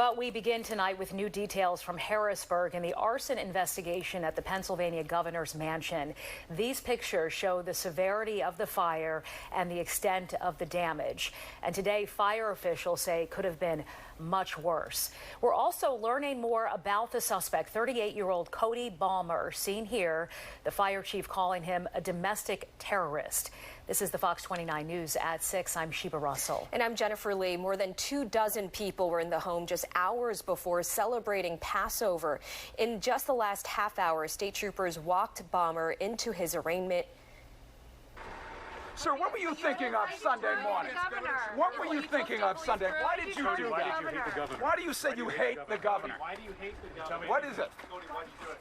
But we begin tonight with new details from Harrisburg in the arson investigation at the Pennsylvania governor's mansion. These pictures show the severity of the fire and the extent of the damage. And today, fire officials say it could have been much worse. We're also learning more about the suspect, 38-year-old Cody Balmer, seen here, the fire chief calling him a domestic terrorist. This is the Fox 29 News at 6. I'm Sheba Russell. And I'm Jennifer Lee. More than 24 people were in the home just hours before celebrating Passover. In just the last half hour, state troopers walked Balmer into his arraignment. Sir, what were you thinking of Sunday morning? What were you thinking of Sunday? Why did you do that? Why did you hate the governor? Why do you say you hate the governor? Why do you hate the governor? What is it? Cody, why did you do it?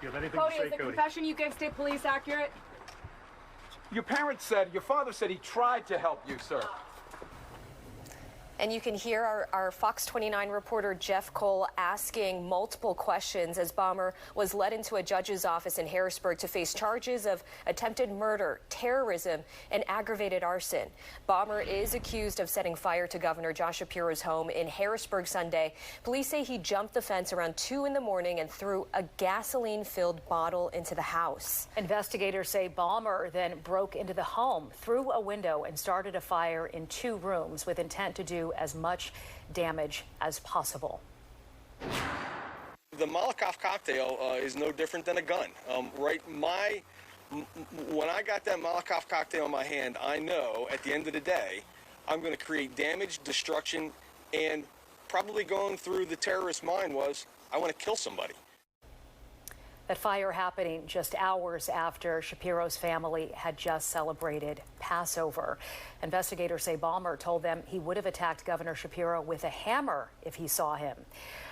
Do you have anything Cody, to say, is the Cody? confession you gave state police accurate? Your father said he tried to help you, sir. And you can hear our Fox 29 reporter Jeff Cole asking multiple questions as Balmer was led into a judge's office in Harrisburg to face charges of attempted murder, terrorism, and aggravated arson. Balmer is accused of setting fire to Governor Josh Shapiro's home in Harrisburg Sunday. Police say he jumped the fence around 2 in the morning and threw a gasoline-filled bottle into the house. Investigators say Balmer then broke into the home, through a window, and started a fire in 2 rooms with intent to do as much damage as possible. The Molotov cocktail is no different than a gun. When I got that Molotov cocktail in my hand, I know at the end of the day, I'm going to create damage, destruction, and probably going through the terrorist's mind was, I want to kill somebody. That fire happening just hours after Shapiro's family had just celebrated Passover. Investigators say Balmer told them he would have attacked Governor Shapiro with a hammer if he saw him.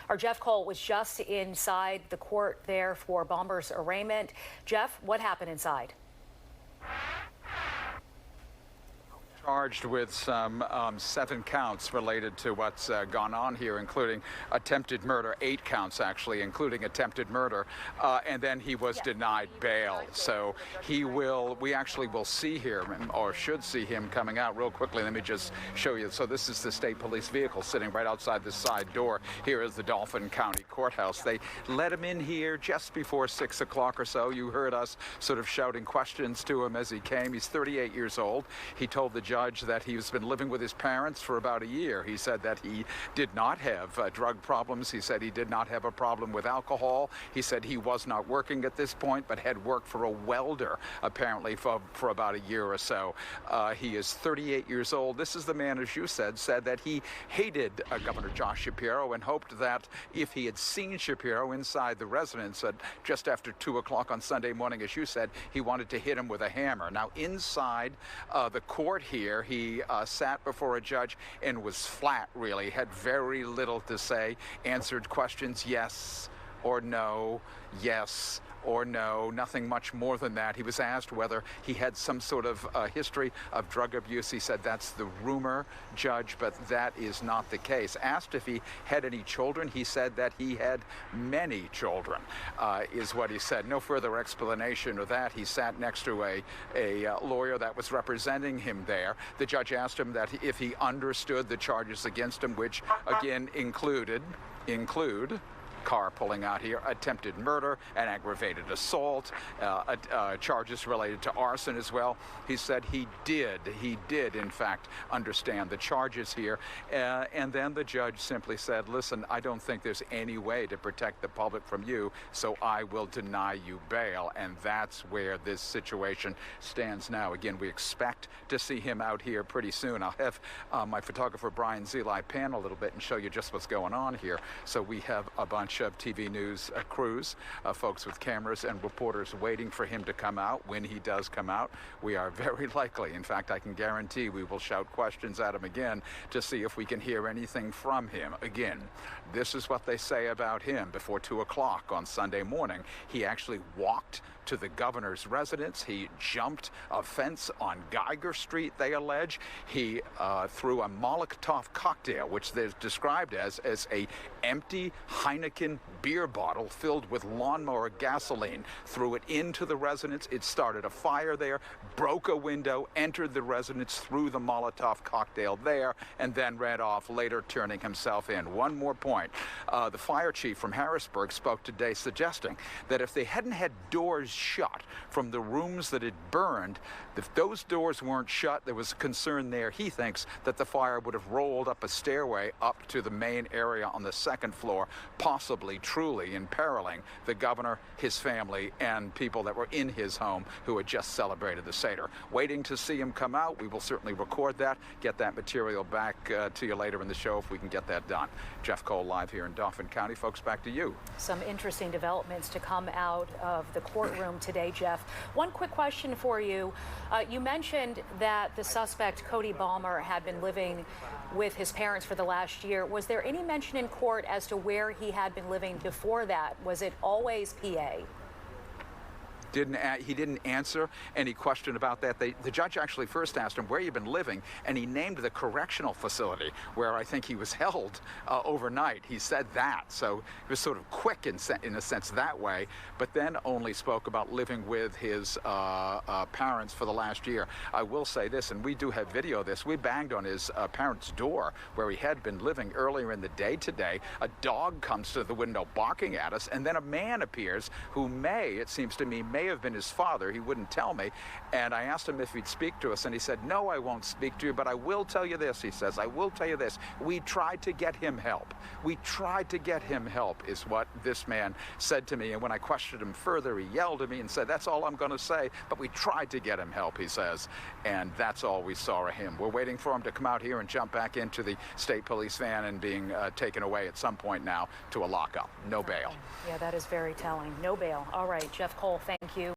Our Jeff Cole was just inside the court there for Balmer's arraignment. Jeff, what happened inside? Charged with some 7 counts related to what's gone on here, including attempted murder, 8 counts actually, including attempted murder, and then he was denied bail. So we actually will see him, or should see him, coming out real quickly. Let me just show you. So this is the state police vehicle sitting right outside the side door. Here is the Dauphin County Courthouse. They let him in here just before 6 o'clock or so. You heard us sort of shouting questions to him as he came. He's 38 years old. He told the judge that he's been living with his parents for about a year. He said that he did not have drug problems. He said he did not have a problem with alcohol. He said he was not working at this point, but had worked for a welder, apparently, for about a year or so. He is 38 years old. This is the man, as you said that he hated Governor Josh Shapiro and hoped that if he had seen Shapiro inside the residence at just after 2 o'clock on Sunday morning, as you said, he wanted to hit him with a hammer. Now, inside the court here, he sat before a judge and was flat, really, had very little to say, answered questions yes or no, yes or no, nothing much more than that. He was asked whether he had some sort of history of drug abuse. He said that's the rumor, Judge, but that is not the case. Asked if he had any children, he said that he had many children, is what he said. No further explanation of that. He sat next to a lawyer that was representing him there. The judge asked him that if he understood the charges against him, which again include car pulling out here, attempted murder and aggravated assault, charges related to arson as well. He said he did in fact understand the charges here, and then the judge simply said, listen, I don't think there's any way to protect the public from you, so I will deny you bail. And that's where this situation stands now. Again, we expect to see him out here pretty soon. I'll have my photographer Brian Zeli pan a little bit and show you just what's going on here. So we have a bunch of TV news crews, folks with cameras and reporters waiting for him to come out. When he does come out, we are very likely, in fact, I can guarantee we will shout questions at him again to see if we can hear anything from him. Again, this is what they say about him. Before 2 o'clock on Sunday morning, he actually walked to the governor's residence. He jumped a fence on Geiger Street, they allege. He threw a Molotov cocktail, which they're described as a empty Heineken beer bottle filled with lawnmower gasoline, threw it into the residence. It started a fire there, broke a window, entered the residence, threw the Molotov cocktail there, and then ran off, later turning himself in. One more point. The fire chief from Harrisburg spoke today suggesting that if they hadn't had doors shut from the rooms that had burned, if those doors weren't shut, there was a concern there, he thinks, that the fire would have rolled up a stairway up to the main area on the second floor, possibly truly imperiling the governor, his family, and people that were in his home who had just celebrated the Seder. Waiting to see him come out. We will certainly record that, get that material back to you later in the show if we can get that done. Jeff Cole live here in Dauphin County. Folks, back to you. Some interesting developments to come out of the courtroom today, Jeff. One quick question for you. You mentioned that the suspect, Cody Balmer, had been living with his parents for the last year. Was there any mention in court as to where he had been living before that? Was it always PA? He didn't answer any question about that. The judge actually first asked him where you've been living, and he named the correctional facility where I think he was held overnight. He said that, so it was sort of quick in a sense that way, but then only spoke about living with his parents for the last year. I will say this, and we do have video of this. We banged on his parents' door where he had been living earlier in the day today. A dog comes to the window barking at us, and then a man appears who it seems to me, may have been his father. He wouldn't tell me, and I asked him if he'd speak to us, and he said, "No, I won't speak to you, but I will tell you this," he says. "I will tell you this. We tried to get him help. We tried to get him help," is what this man said to me, and when I questioned him further, he yelled at me and said, "That's all I'm going to say, but we tried to get him help," he says, and that's all we saw of him. We're waiting for him to come out here and jump back into the state police van and being taken away at some point now to a lockup. No bail. Yeah, that is very telling. No bail. All right, Jeff Cole, thank you.